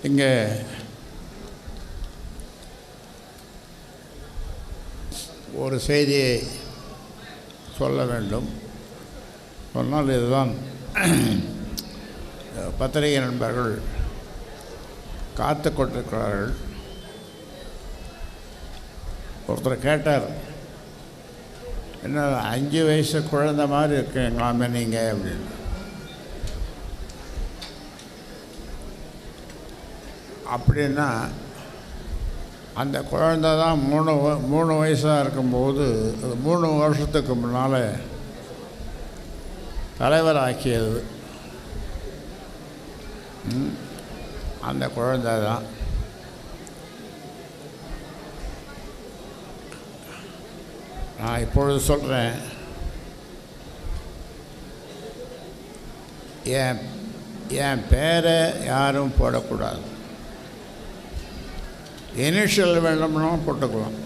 இங்கே ஒரு செய்தியை சொல்ல வேண்டும். சொன்னால் இதுதான் பத்திரிகை நண்பர்கள் காத்து கொண்டிருக்கிறார்கள். ஒருத்தர் கேட்டார், என்ன 5 வயசு குழந்தை மாதிரி இருக்குங்களாமே நீங்கள் அப்படின்னு. அப்படின்னா அந்த குழந்தை தான் 3 வயசாக இருக்கும்போது, அது 3 வருஷத்துக்கு முன்னால் தலைவராக்கியது அந்த குழந்தை தான். நான் இப்பொழுது சொல்கிறேன், என் பேரை யாரும் போடக்கூடாது. இனிஷியல் வேணும்னா போட்டுக்கலாம்,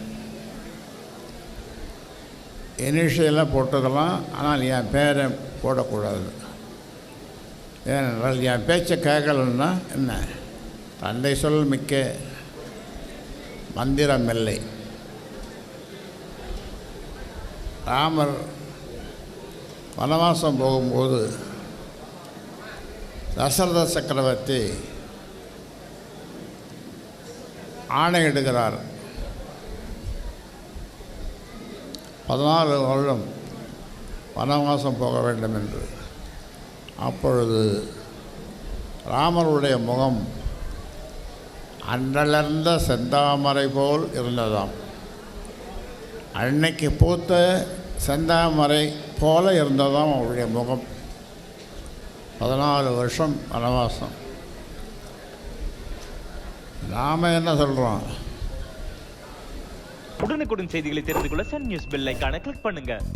இனிஷியலாக போட்டுக்கலாம். ஆனால் என் பேரை போடக்கூடாது. ஏனென்றால் என் பேச்சை கேட்கலன்னா என்ன, தந்தை சொல் மிக்க மந்திரம் இல்லை. ராமர் வனவாசம் போகும்போது தசரத சக்கரவர்த்தி ஆணையிடுகிறார், 14 வருடம் வனவாசம் போக வேண்டும் என்று. அப்பொழுது ராமருடைய முகம் அன்றலர்ந்த செந்தாமரை போல் இருந்ததாம். அன்னைக்கு பூத்த செந்தாமரை போல இருந்ததாம் அவருடைய முகம். 14 வருஷம் வனவாசம். நாம் என்ன சொல்கிறோம்? உடனுக்குடன் செய்திகளை தெரிந்து கொள்ள சன் நியூஸ் பெல் ஐகானை கிளிக் பண்ணுங்கள்.